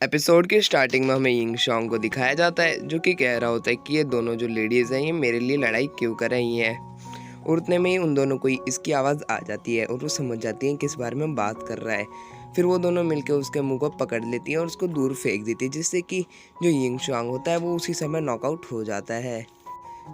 Episode के starting में हमें यिंग शॉन्ग को दिखाया जाता है जो कि कह रहा होता है कि ये दोनों जो लेडीज़ हैं ये मेरे लिए लड़ाई क्यों कर रही हैं। और उतने में ही उन दोनों को इसकी आवाज़ आ जाती है और वो समझ जाती हैं किस बारे में बात कर रहा है। फिर वो दोनों मिलकर उसके मुंह को पकड़ लेती हैं और उसको दूर फेंक देती है, जिससे कि जो यिंग शॉन्ग होता है वो उसी समय नॉकआउट हो जाता है।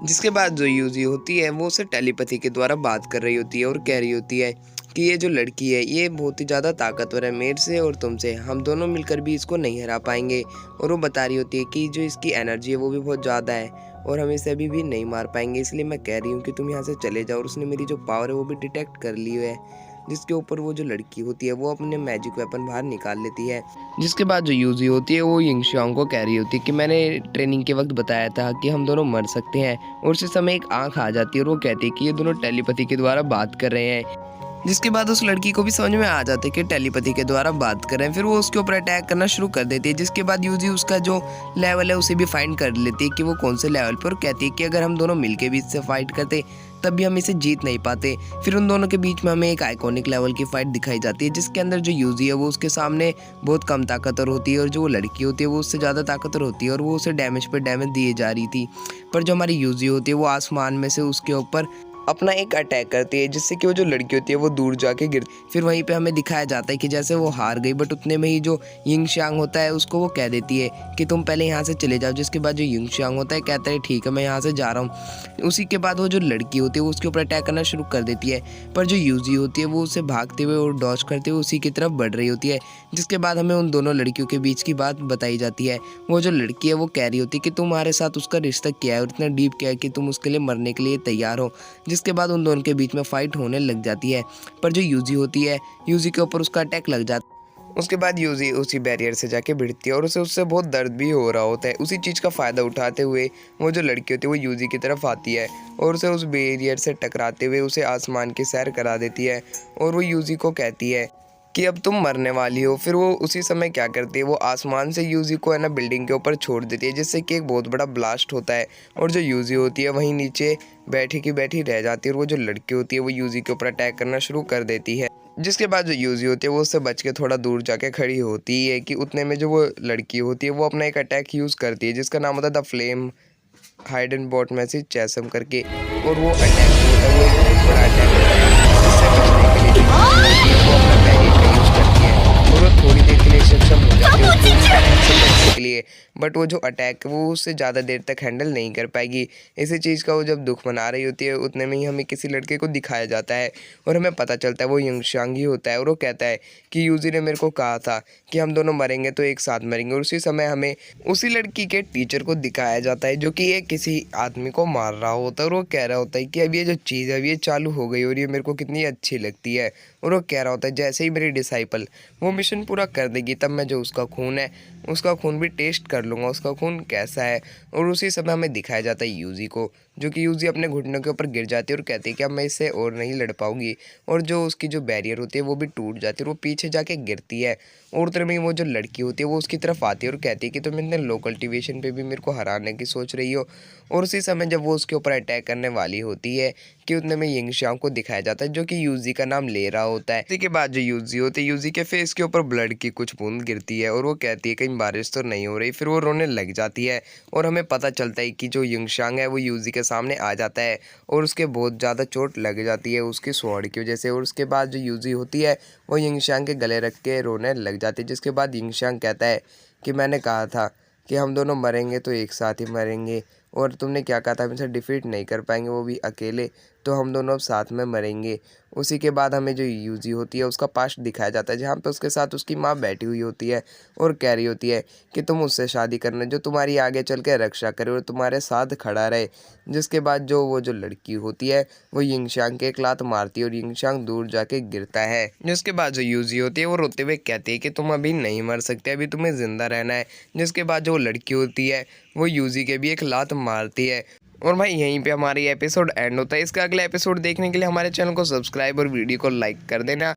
जिसके बाद जो यूजी होती है वो उसे टेलीपैथी के द्वारा बात कर रही होती है और कह रही होती है कि ये जो लड़की है ये बहुत ही ज़्यादा ताकतवर है, मेरे से और तुमसे हम दोनों मिलकर भी इसको नहीं हरा पाएंगे। और वो बता रही होती है कि जो इसकी एनर्जी है वो भी बहुत ज़्यादा है और हम इसे अभी भी नहीं मार पाएंगे, इसलिए मैं कह रही हूँ कि तुम यहाँ से चले जाओ। और उसने मेरी जो पावर है वो भी डिटेक्ट कर ली है। जिसके ऊपर वो जो लड़की होती है वो अपने मैजिक वेपन बाहर निकाल लेती है। जिसके बाद जो यूजी होती है वो यिंग शॉन्ग को कह रही होती है कि मैंने ट्रेनिंग के वक्त बताया था कि हम दोनों मर सकते हैं। और उसी समय एक आंख आ जाती है और वो कहती है कि ये दोनों टेलीपैथी के द्वारा बात कर रहे हैं। जिसके बाद उस लड़की को भी समझ में आ जाता है कि टेलीपैथी के द्वारा बात कर रहे हैं। फिर वो उसके ऊपर अटैक करना शुरू कर देती है। जिसके बाद यूजी उसका जो लेवल है उसे भी फाइंड कर लेती है कि वो कौन से लेवल पर, और कहती है कि अगर हम दोनों मिलके भी इससे फाइट करते तब भी हम इसे जीत नहीं पाते। फिर उन दोनों के बीच में हमें एक आइकॉनिक लेवल की फाइट दिखाई जाती है, जिसके अंदर जो यूजी है वो उसके सामने बहुत कम ताकतवर होती है और जो वो लड़की होती है वो उससे ज़्यादा ताकतवर होती है और वो उसे डैमेज पर डैमेज दिए जा रही थी। पर जो हमारी यूजी होती है वो आसमान में से उसके ऊपर अपना एक अटैक करती है, जिससे कि वो जो लड़की होती है वो दूर जाके गिर। फिर वहीं पे हमें दिखाया जाता है कि जैसे वो हार गई, बट उतने में ही जो यिंग शांग होता है उसको वो कह देती है कि तुम पहले यहाँ से चले जाओ। जिसके बाद जो यिंग शांग होता है कहता है ठीक है मैं यहाँ से जा रहा हूँ। उसी के बाद वो जो लड़की होती है वो उसके ऊपर अटैक करना शुरू कर देती है। पर जो यूजी होती है वो उसे भागते हुए और डॉज करते हुए उसी की तरफ बढ़ रही होती है। जिसके बाद हमें उन दोनों लड़कियों के बीच की बात बताई जाती है। वो जो लड़की है वो कह रही होती है कि तुम्हारे साथ उसका रिश्ता क्या है और इतना डीप क्या है कि तुम उसके लिए मरने के लिए तैयार हो। जिसके बाद उन दोनों के बीच में फाइट होने लग जाती है। पर जो यूजी होती है यूजी के ऊपर उसका अटैक लग जाता है। उसके बाद यूजी उसी बैरियर से जाके भिड़ती है और उसे उससे बहुत दर्द भी हो रहा होता है। उसी चीज़ का फ़ायदा उठाते हुए वो जो लड़की होती है वो यूजी की तरफ आती है और उसे उस बैरियर से टकराते हुए उसे आसमान की सैर करा देती है। और वो यूजी को कहती है कि अब तुम मरने वाली हो। फिर वो उसी समय क्या करती है, वो आसमान से यूजी को है ना बिल्डिंग के ऊपर छोड़ देती है, जिससे कि एक बहुत बड़ा ब्लास्ट होता है। और जो यूजी होती है वहीं नीचे बैठी की बैठी रह जाती है और वो जो लड़की होती है वो यूजी के ऊपर अटैक करना शुरू कर देती है। जिसके बाद जो यूजी होती है वो उससे बच के थोड़ा दूर जाके खड़ी होती है कि उतने में जो वो लड़की होती है वो अपना एक अटैक यूज़ करती है जिसका नाम होता है the flame hide and bot message चैसम करके। और वो अटैक होता है वो एक बहुत बड़ा अटैक होता है, जिससे बचने के लिए जो यूजी होती है वो अपना बैरियर का यूज़ करती है और वो थोड़ी देर के लिए सक्षम हो जाती है उसके उस अटैक से बचने के लिए। बट वो जो अटैक वो उससे ज़्यादा देर तक हैंडल नहीं कर पाएगी। इसी चीज़ का वो जब दुख मना रही होती है उतने में ही हमें किसी लड़के को दिखाया जाता है और हमें पता चलता है वो यिंग शांग ही होता है। और वो कहता है कि यूजी ने मेरे को कहा था कि हम दोनों मरेंगे तो एक साथ मरेंगे। और उसी समय हमें उसी लड़की के टीचर को दिखाया जाता है जो कि ये किसी आदमी को मार रहा होता है और वो कह रहा होता है कि अब ये जो चीज़ है अब ये चालू हो गई और ये मेरे को कितनी अच्छी लगती है। और वो कह रहा होता है जैसे ही मेरी डिसाइपल वो मिशन पूरा कर देगी तब मैं जो उसका खून है उसका खून भी टेस्ट कर लूँगा, उसका खून कैसा है। और उसी समय हमें दिखाया जाता है यूजी को, जो कि यूजी अपने घुटनों के ऊपर गिर जाती है और कहती है कि अब मैं इससे और नहीं लड़ पाऊंगी। और जो उसकी जो बैरियर होती है वो भी टूट जाती है और वो पीछे जाके गिरती है। और उधर में वो जो लड़की होती है वो उसकी तरफ आती है और कहती है कि तुम इतने लो कल्टिवेशन पे भी मेरे को हराने की सोच रही हो। और उसी समय जब वो उसके ऊपर अटैक करने वाली होती है कि उतने में यिंग शांग को दिखाया जाता है जो कि यूजी का नाम ले रहा होता है। इसी के बाद जो यूजी होती है यूजी के फेस के ऊपर ब्लड की कुछ बूंद गिरती है और वो कहती है कहीं बारिश तो नहीं हो रही। फिर वो रोने लग जाती है और हमें पता चलता है कि जो यिंग शांग है वो यूजी के सामने आ जाता है और उसके बहुत ज़्यादा चोट लग जाती है उसकी स्वॉर्ड की वजह से। और उसके बाद जो यूजी होती है वो यिंग शांग के गले रख के रोने लग जाती है। जिसके बाद यिंग शांग कहता है कि मैंने कहा था कि हम दोनों मरेंगे तो एक साथ ही मरेंगे और तुमने क्या कहा था हम इसे डिफीट नहीं कर पाएंगे वो भी अकेले, तो हम दोनों अब साथ में मरेंगे। उसी के बाद हमें जो यूजी होती है उसका पास्ट दिखाया जाता है जहाँ पे उसके साथ उसकी माँ बैठी हुई होती है और कह रही होती है कि तुम उससे शादी करना जो तुम्हारी आगे चल के रक्षा करे और तुम्हारे साथ खड़ा रहे। जिसके बाद जो वो जो लड़की होती है वो यिंग शांग के एक लात मारती है और यिंग शांग दूर जाके गिरता है। जिसके बाद जो यूजी होती है वो रोते हुए कहती है कि तुम अभी नहीं मर सकते, अभी तुम्हें जिंदा रहना है। जिसके बाद जो लड़की होती है वो यूजी के भी एक लात मारती है। और भाई यहीं पे हमारी एपिसोड एंड होता है। इसका अगला एपिसोड देखने के लिए हमारे चैनल को सब्सक्राइब और वीडियो को लाइक कर देना।